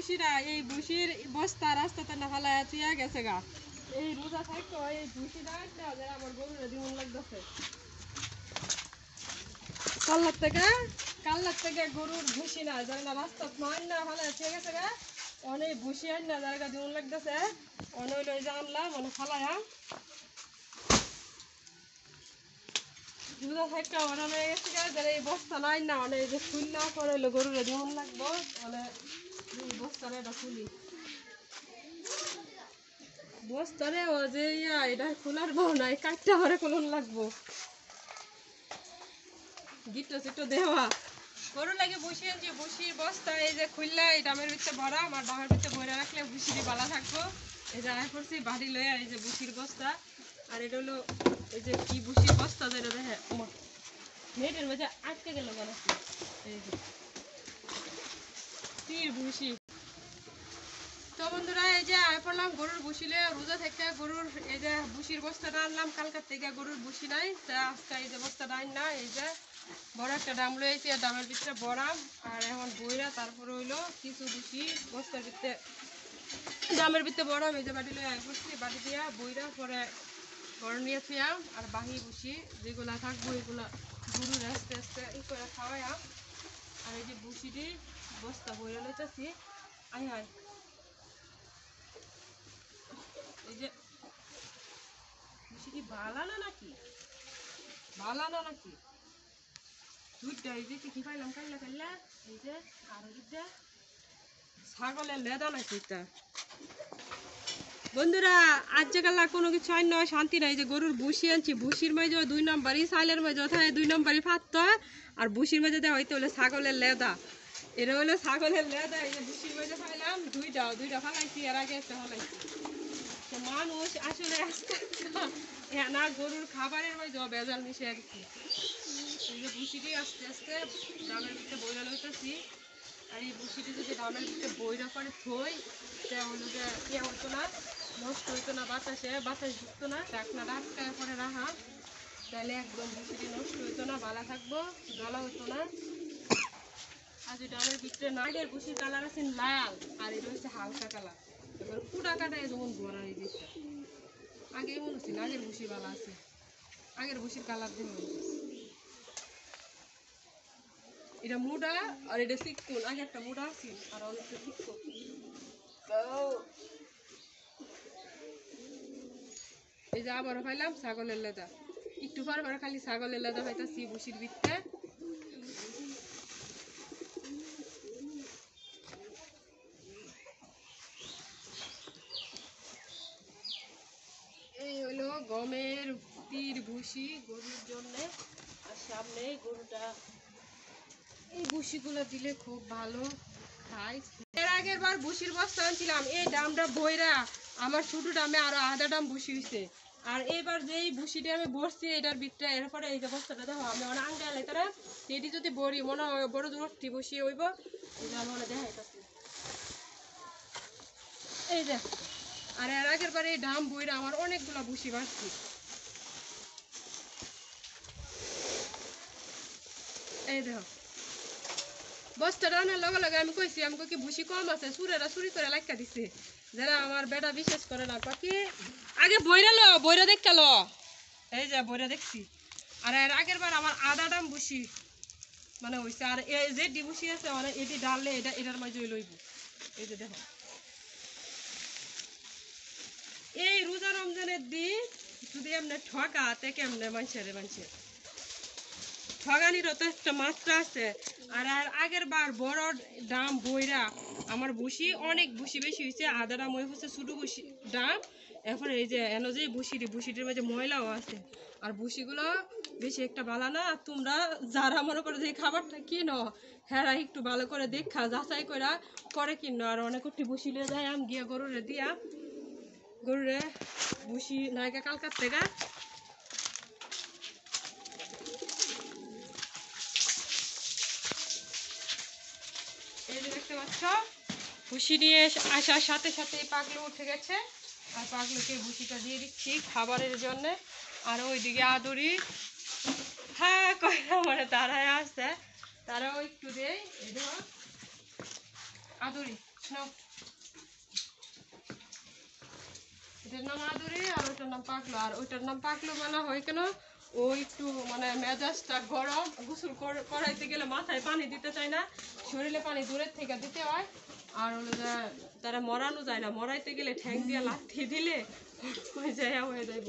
বুসিরা এই বুসির বস্তা রাস্তাতে না ফেলায় তুইয়া গেছে গা এই রোজা থাকতো এই বুসিটা আমার গরুরে দিমন লাগতেছে কাল্লার থেকে গরুর ভুসি না যারা না রাস্তা মান না ফেলায় ঠিক আছে গা অনেক ভুসি আন না যারা দিমন লাগতেছে অনেক লই জানলাম অনেক ফেলায়া রোজা থাকতো অনেক হয়ে গেছে গা যারা এই বস্তা নাই না অনেক যে ফুল না করে গরুরে দিমন লাগবো অনেক বস্তারে এটা খুলি বস্তারে ও যে এটা খোলার বউ নাই কাটতে পারে খুলন লাগবো গিট্টো চিট্টো দেওয়া গরু লাগে বসে আনছি বসির বস্তা এই যে খুললা এই ডামের ভিতরে ভরা আমার ডামের ভিতরে ভরে রাখলে বসিরই বালা থাকবো এই যে আয় করছি বাড়ি লয়ে এই যে বসির বস্তা আর এটা হলো এই যে কি বসির বস্তা যেটা দেখে নেটের মধ্যে আটকে গেল কেন এই যে তীর বসি তো বন্ধুরা এই যে আয় পড়লাম গরুর বসিলে রোজা থেকে গরুর এই যে বসির বস্তাটা আনলাম কালকার থেকে গরুর বসি নাই তা আজকে এই যে বস্তাটা আন না এই যে বড় একটা ডাম লয়েছি আর ডামের ভিতরে বড়াম আর এখন বইরা তারপরে হইলো কিছু বসি বস্তার ভিতরে ডামের ভিতরে বড়াম এই যে বাটি লয়ে আয় করছি বাটি দিয়া বইরা পরে গরম নিয়ে থুয়াম আর বাহি বসি যেগুলা থাকবো এগুলা গরুর আস্তে আস্তে ই করে খাওয়াইয়া আর এই যে বসিটি বস্তা বইরা লইতেছি আয় হায় এই যে কি বালানা নাকি দুধটা এই যে কি পাইলাম কাইলা এই যে আরো দুধটা ছাগলের লেদা নাকি এটা বন্ধুরা আজকাল কোনো কিছু আইন নয় শান্তি নাই যে গরুর ভুসি আনছি ভুসির মাঝে 2 নম্বরই সাইলের মাঝে থাকে 2 নম্বরই ফাত্ত আর ভুসির মাঝে দেওয়া হইতে হলে ছাগলের লেদা এটা হলো ছাগলের লেদা এই যে ভুসির মাঝে ফাইলাম দুইটা ফালাইছি এর আগে একটা ফালাইছি মানুষ আসলে না গরুর খাবারের মধ্যে বেজাল মিশে আর কি এই যে ভুসিটি আস্তে আস্তে ডামের ভিতরে বইরা লইতেছি আর এই ভুসিটি যদি ডামের ভিতরে বইরা করে থই তাহলে যে ইয়ে হতো না নষ্ট হইতো না বাতাস ঢুকতো না ডাকনা আটকায় পরে রাখা তাহলে একদম ভুসিটি নষ্ট হইতো না ভালো থাকবো জ্বলা হতো না আর যদি ডামের ভিতরে নাগের ভুসির কালার আছে লাল আর এটা হচ্ছে হালকা কালার এবার কুড়া কাটায় যেমন ভরা এই জিনিসটা আগে এমন হচ্ছে না আগের ভুসি ভালো আছে আগের ভুসির কালার দিয়ে এটা মুডা আর এটা শিখতুন আগে একটা মুডা আছে আর অনেকটা শিখতো এই যে আবারও পাইলাম ছাগলের লেদা একটু পর পরে খালি ছাগলের লেদা পাইতাছি ভুসির ভিতরে এই হলো গমের তীর ভুসি গরুর জন্য আর সামনে গরুটা এই ভুসিগুলো দিলে খুব ভালো খায় এর আগের বার ভুসির বস্তা আনছিলাম এই ডামটা বইরা আমার ছোট ডামে আরো আধা ডাম ভুসি হয়েছে আর এইবার যেই ভুসিটা আমি বসছি এটার ভিতরে এরপরে এই যে বস্তাটা দেখো আমি অনেক আঙ্গালে তারা এটি যদি বড়ি মনে হয় বড় দূরটি বসি হইব এটা আমি মনে দেখাইতেছি এই যে আর এর আগের বার এই ডাম বইরা আমার অনেকগুলা ভুসি বাড়ছি এই দেখো বস্তাটা আনার লগে লগে আমি কইছি আমি কি ভুসি কম আছে সুরেরা চুরি করে লাইকা দিছে যারা আমার বেটা বিশেষ করে না কি আগে বইরা দেখতে লো এই যে বইরা দেখছি আর এর আগের বার আমার আধা ডাম ভুসি মানে হইছে আর এই যে ডিভুসি আছে মানে এটি ডাললে এটার মাঝে লইব এই যে দেখো এই রোজা রমজানের দিন যদি এমনি ঠকা তে কেমনে মানুষের ঠগানিরও তো একটা মাত্রা আছে আর আগের বার বড় ডাম বইরা আমার ভুসি অনেক ভুসি বেশি হয়েছে আধা ডাম হয়ে হচ্ছে ছোটো ভুসি ডাম এখন এই যে এন যে ভুসিটির মাঝে ময়লাও আছে আর ভুসিগুলো বেশি একটা ভালো না আর তোমরা যারা মনে করো যে খাবারটা কিনো হ্যাঁ একটু ভালো করে দেখা যাচাই করে কিনো আর অনেক একটি ভুসি লিয়ে যায় আমি গিয়ে গরুরে দিয়া গরুরে ভুসি নায়িকা কালকার থেকে এই যে দেখতে পাচ্ছ ভুসি নিয়ে আসার সাথে সাথে পাগলু উঠে গেছে আর পাগলুকে ভুসিটা দিয়ে দিচ্ছি খাবারের জন্য আর ওইদিকে আদুরি হ্যাঁ কয়টা মানে দাঁড়ায় আসছে তারাও একটু দেয় এই দেখো আদুরি নাও। এটার নাম আদরে আর ওইটার নাম পাকলো। আর ওইটার নাম পাকলো মানে হয় কেন, ও একটু মানে মেজাজটা গরম, গোসল করাইতে গেলে মাথায় পানি দিতে চায় না, শরীরে পানি দূরের থেকে দিতে হয়। আর হলো যে তারা মরানো যায় না, মরাইতে গেলে ঠ্যাং দিয়ে লাথি দিলে হয়ে যায়, হয়ে যাইব।